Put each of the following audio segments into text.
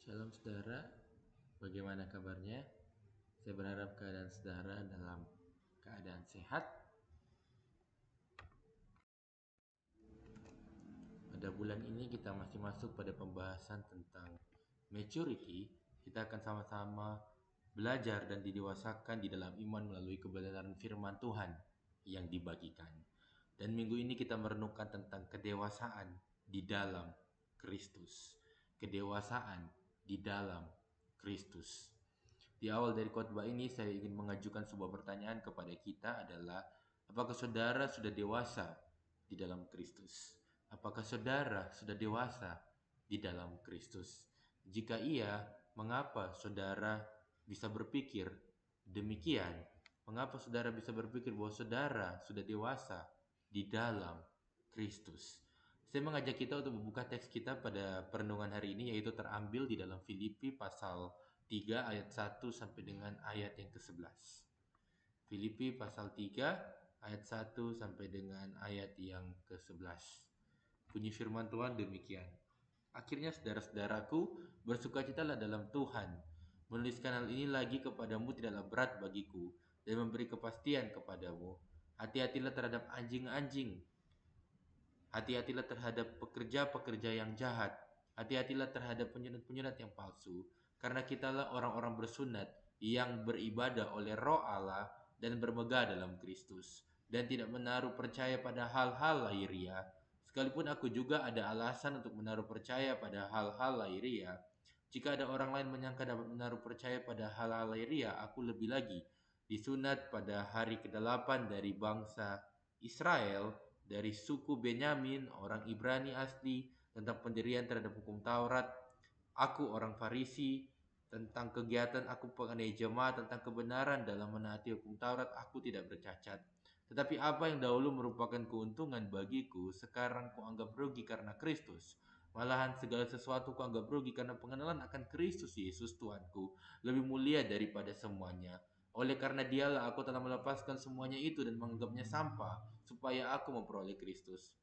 Shalom saudara, bagaimana kabarnya? Saya berharap keadaan saudara dalam keadaan sehat. Pada bulan ini kita masih masuk pada pembahasan tentang maturity. Kita akan sama-sama belajar dan didewasakan di dalam iman melalui kebenaran firman Tuhan yang dibagikan. Dan minggu ini kita merenungkan tentang kedewasaan di dalam Kristus. Kedewasaan di dalam Kristus. Di awal dari khotbah ini saya ingin mengajukan sebuah pertanyaan kepada kita adalah, apakah saudara sudah dewasa di dalam Kristus? Apakah saudara sudah dewasa di dalam Kristus? Jika iya, mengapa saudara bisa berpikir demikian? Mengapa saudara bisa berpikir bahwa saudara sudah dewasa di dalam Kristus? Saya mengajak kita untuk membuka teks kita pada perenungan hari ini, yaitu terambil di dalam Filipi pasal 3 ayat 1 sampai dengan ayat yang ke-11. Filipi pasal 3 ayat 1 sampai dengan ayat yang ke-11. Bunyi firman Tuhan demikian. Akhirnya saudara-saudaraku, bersukacitalah dalam Tuhan. Menuliskan hal ini lagi kepadamu tidaklah berat bagiku, dan memberi kepastian kepadamu. Hati-hatilah terhadap anjing-anjing. Hati-hatilah terhadap pekerja-pekerja yang jahat. Hati-hatilah terhadap penyunat-penyunat yang palsu. Karena kitalah orang-orang bersunat yang beribadah oleh Roh Allah dan bermegah dalam Kristus, dan tidak menaruh percaya pada hal-hal lahiriah. Sekalipun aku juga ada alasan untuk menaruh percaya pada hal-hal lahiriah. Jika ada orang lain menyangka dapat menaruh percaya pada hal-hal lahiriah, aku lebih lagi. Disunat pada hari ke-8 dari bangsa Israel, dari suku Benyamin, orang Ibrani asli, tentang pendirian terhadap hukum Taurat. Aku orang Farisi, tentang kegiatan aku penganiaya jemaat, tentang kebenaran dalam menaati hukum Taurat, aku tidak bercacat. Tetapi apa yang dahulu merupakan keuntungan bagiku, sekarang kuanggap rugi karena Kristus. Malahan segala sesuatu kuanggap rugi karena pengenalan akan Kristus Yesus Tuhanku lebih mulia daripada semuanya. Oleh karena dialah aku telah melepaskan semuanya itu dan menganggapnya sampah, supaya aku memperoleh Kristus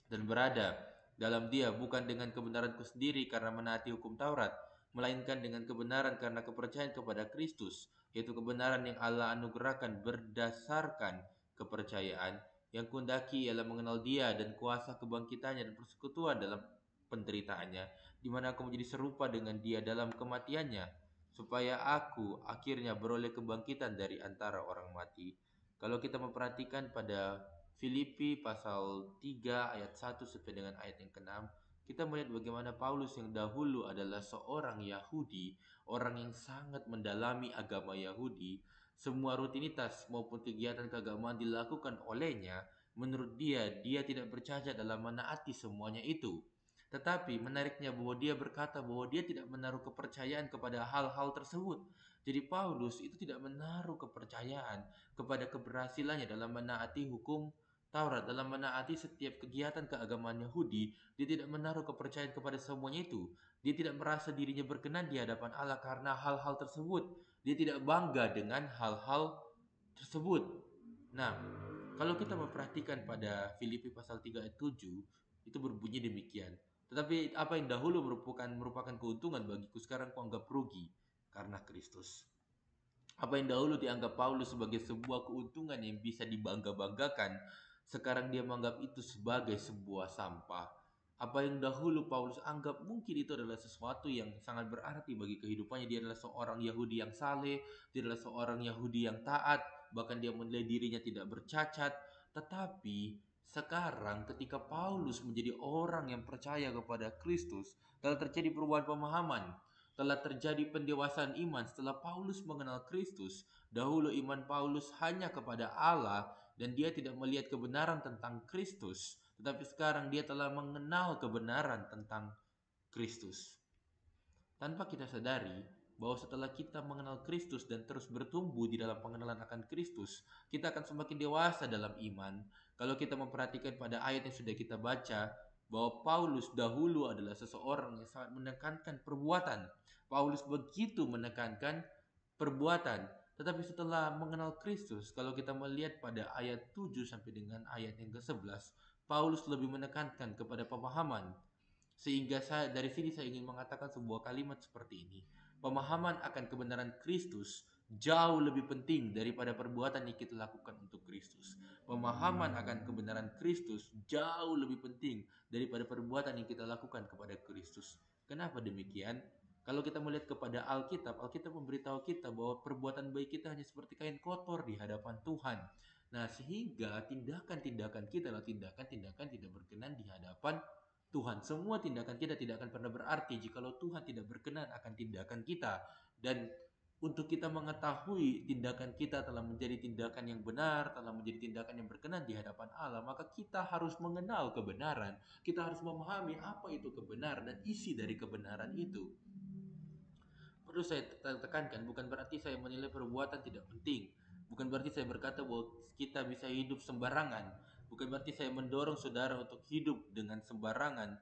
dan berada dalam Dia, bukan dengan kebenaranku sendiri karena menaati hukum Taurat, melainkan dengan kebenaran karena kepercayaan kepada Kristus, yaitu kebenaran yang Allah anugerahkan berdasarkan kepercayaan. Yang kuhendaki ialah mengenal Dia dan kuasa kebangkitannya dan persekutuan dalam penderitaannya, di mana aku menjadi serupa dengan Dia dalam kematiannya, supaya aku akhirnya beroleh kebangkitan dari antara orang mati. Kalau kita memperhatikan pada Filipi pasal 3 ayat 1 sampai dengan ayat yang ke-6, kita melihat bagaimana Paulus yang dahulu adalah seorang Yahudi, orang yang sangat mendalami agama Yahudi, semua rutinitas maupun kegiatan keagamaan dilakukan olehnya. Menurut dia tidak bercacat dalam menaati semuanya itu. Tetapi menariknya bahwa dia berkata bahwa dia tidak menaruh kepercayaan kepada hal-hal tersebut. Jadi Paulus itu tidak menaruh kepercayaan kepada keberhasilannya dalam menaati hukum Taurat, dalam menaati setiap kegiatan keagamaan Yahudi. Dia tidak menaruh kepercayaan kepada semuanya itu. Dia tidak merasa dirinya berkenan di hadapan Allah karena hal-hal tersebut. Dia tidak bangga dengan hal-hal tersebut. Nah, kalau kita memperhatikan pada Filipi pasal 3 ayat 7, itu berbunyi demikian. Tetapi apa yang dahulu merupakan keuntungan bagiku, sekarang kuanggap rugi karena Kristus. Apa yang dahulu dianggap Paulus sebagai sebuah keuntungan yang bisa dibangga-banggakan, sekarang dia menganggap itu sebagai sebuah sampah. Apa yang dahulu Paulus anggap mungkin itu adalah sesuatu yang sangat berarti bagi kehidupannya. Dia adalah seorang Yahudi yang saleh, dia adalah seorang Yahudi yang taat, bahkan dia menilai dirinya tidak bercacat. Tetapi sekarang ketika Paulus menjadi orang yang percaya kepada Kristus, telah terjadi perubahan pemahaman, telah terjadi pendewasaan iman setelah Paulus mengenal Kristus. Dahulu iman Paulus hanya kepada Allah dan dia tidak melihat kebenaran tentang Kristus, tetapi sekarang dia telah mengenal kebenaran tentang Kristus. Tanpa kita sadari bahwa setelah kita mengenal Kristus dan terus bertumbuh di dalam pengenalan akan Kristus, kita akan semakin dewasa dalam iman. Kalau kita memperhatikan pada ayat yang sudah kita baca, bahwa Paulus dahulu adalah seseorang yang sangat menekankan perbuatan. Paulus begitu menekankan perbuatan. Tetapi setelah mengenal Kristus, kalau kita melihat pada ayat 7 sampai dengan ayat yang ke-11, Paulus lebih menekankan kepada pemahaman. Sehingga dari sini saya ingin mengatakan sebuah kalimat seperti ini. Pemahaman akan kebenaran Kristus jauh lebih penting daripada perbuatan yang kita lakukan untuk Kristus. Pemahaman akan kebenaran Kristus jauh lebih penting daripada perbuatan yang kita lakukan kepada Kristus. Kenapa demikian? Kalau kita melihat kepada Alkitab, Alkitab memberitahu kita bahwa perbuatan baik kita hanya seperti kain kotor di hadapan Tuhan. Nah, sehingga tindakan-tindakan kita adalah tindakan-tindakan tidak berkenan di hadapan Tuhan. Semua tindakan kita tidak akan pernah berarti jikalau Tuhan tidak berkenan akan tindakan kita. Dan untuk kita mengetahui tindakan kita telah menjadi tindakan yang benar, telah menjadi tindakan yang berkenan di hadapan Allah, maka kita harus mengenal kebenaran. Kita harus memahami apa itu kebenaran dan isi dari kebenaran itu. Perlu saya tekankan, bukan berarti saya menilai perbuatan tidak penting. Bukan berarti saya berkata bahwa kita bisa hidup sembarangan. Bukan berarti saya mendorong saudara untuk hidup dengan sembarangan,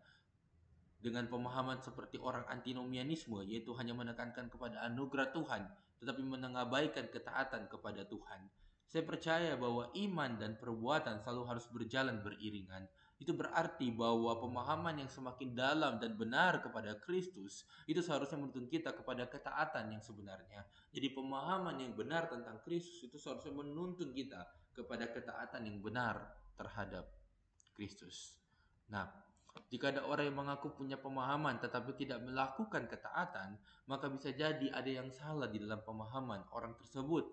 dengan pemahaman seperti orang antinomianisme, yaitu hanya menekankan kepada anugerah Tuhan, tetapi mengabaikan ketaatan kepada Tuhan. Saya percaya bahwa iman dan perbuatan selalu harus berjalan beriringan. Itu berarti bahwa pemahaman yang semakin dalam dan benar kepada Kristus itu seharusnya menuntun kita kepada ketaatan yang sebenarnya. Jadi pemahaman yang benar tentang Kristus itu seharusnya menuntun kita kepada ketaatan yang benar terhadap Kristus. Nah, jika ada orang yang mengaku punya pemahaman tetapi tidak melakukan ketaatan, maka bisa jadi ada yang salah di dalam pemahaman orang tersebut.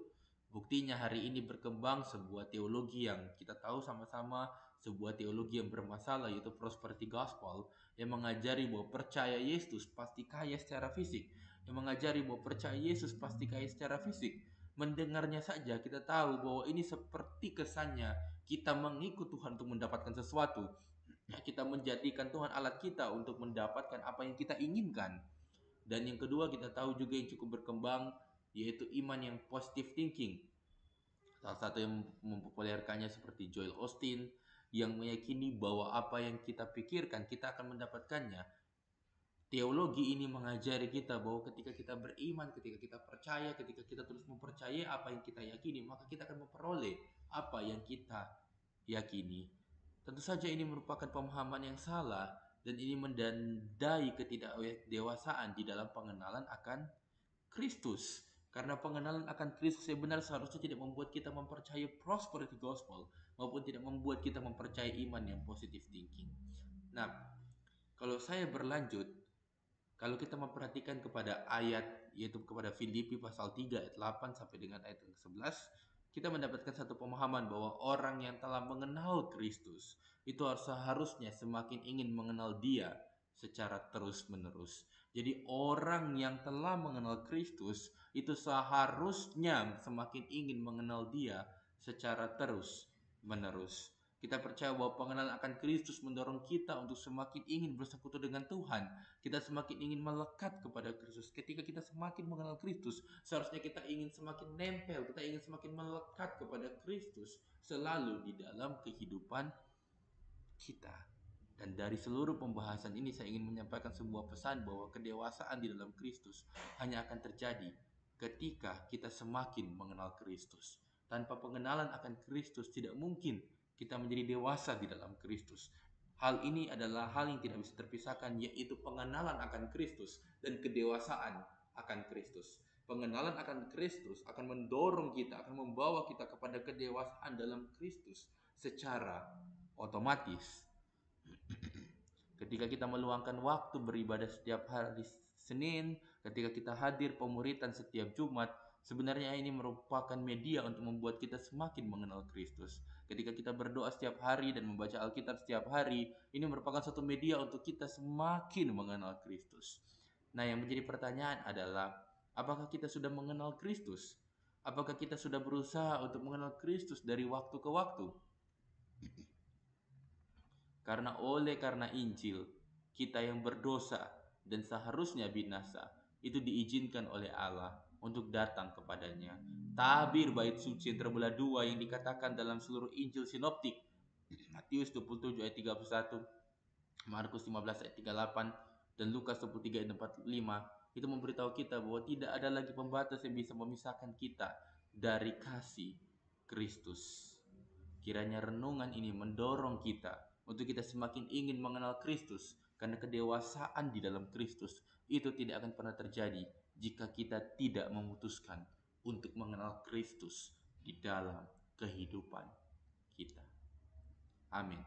Buktinya hari ini berkembang sebuah teologi yang kita tahu sama-sama, sebuah teologi yang bermasalah, yaitu prosperity gospel, yang mengajari bahwa percaya Yesus pasti kaya secara fisik, yang mengajari bahwa percaya Yesus pasti kaya secara fisik. Mendengarnya saja kita tahu bahwa ini seperti kesannya kita mengikut Tuhan untuk mendapatkan sesuatu. Kita menjadikan Tuhan alat kita untuk mendapatkan apa yang kita inginkan. Dan yang kedua, kita tahu juga yang cukup berkembang, yaitu iman yang positive thinking. Salah satu yang mempopulerkannya seperti Joel Osteen, yang meyakini bahwa apa yang kita pikirkan kita akan mendapatkannya. Teologi ini mengajari kita bahwa ketika kita beriman, ketika kita percaya, ketika kita terus mempercayai apa yang kita yakini, maka kita akan memperoleh apa yang kita yakini. Tentu saja ini merupakan pemahaman yang salah dan ini mendandai ketidakdewasaan di dalam pengenalan akan Kristus. Karena pengenalan akan Kristus yang benar seharusnya tidak membuat kita mempercayai prosperity gospel maupun tidak membuat kita mempercayai iman yang positive thinking. Nah, kalau saya berlanjut, kalau kita memperhatikan kepada ayat, yaitu kepada Filipi pasal 3 ayat 8 sampai dengan ayat yang 11, kita mendapatkan satu pemahaman bahwa orang yang telah mengenal Kristus itu seharusnya semakin ingin mengenal Dia secara terus-menerus. Jadi orang yang telah mengenal Kristus itu seharusnya semakin ingin mengenal Dia secara terus-menerus. Kita percaya bahwa pengenalan akan Kristus mendorong kita untuk semakin ingin bersekutu dengan Tuhan. Kita semakin ingin melekat kepada Kristus. Ketika kita semakin mengenal Kristus, seharusnya kita ingin semakin nempel, kita ingin semakin melekat kepada Kristus selalu di dalam kehidupan kita. Dan dari seluruh pembahasan ini saya ingin menyampaikan sebuah pesan bahwa kedewasaan di dalam Kristus hanya akan terjadi ketika kita semakin mengenal Kristus. Tanpa pengenalan akan Kristus tidak mungkin kita menjadi dewasa di dalam Kristus. Hal ini adalah hal yang tidak bisa terpisahkan, yaitu pengenalan akan Kristus dan kedewasaan akan Kristus. Pengenalan akan Kristus akan mendorong kita, akan membawa kita kepada kedewasaan dalam Kristus secara otomatis. Ketika kita meluangkan waktu beribadah setiap hari Senin, ketika kita hadir pemuritan setiap Jumat, sebenarnya ini merupakan media untuk membuat kita semakin mengenal Kristus. Ketika kita berdoa setiap hari dan membaca Alkitab setiap hari, ini merupakan satu media untuk kita semakin mengenal Kristus. Nah, yang menjadi pertanyaan adalah, apakah kita sudah mengenal Kristus? Apakah kita sudah berusaha untuk mengenal Kristus dari waktu ke waktu? Karena Injil, kita yang berdosa dan seharusnya binasa, itu diizinkan oleh Allah untuk datang kepadanya. Tabir bait suci yang terbelah dua yang dikatakan dalam seluruh Injil sinoptik, Matius 27 ayat 31, Markus 15 ayat 38, dan Lukas 23 ayat 45, itu memberitahu kita bahwa tidak ada lagi pembatas yang bisa memisahkan kita dari kasih Kristus. Kiranya renungan ini mendorong kita untuk kita semakin ingin mengenal Kristus Karena kedewasaan di dalam Kristus itu tidak akan pernah terjadi jika kita tidak memutuskan untuk mengenal Kristus di dalam kehidupan kita. Amin.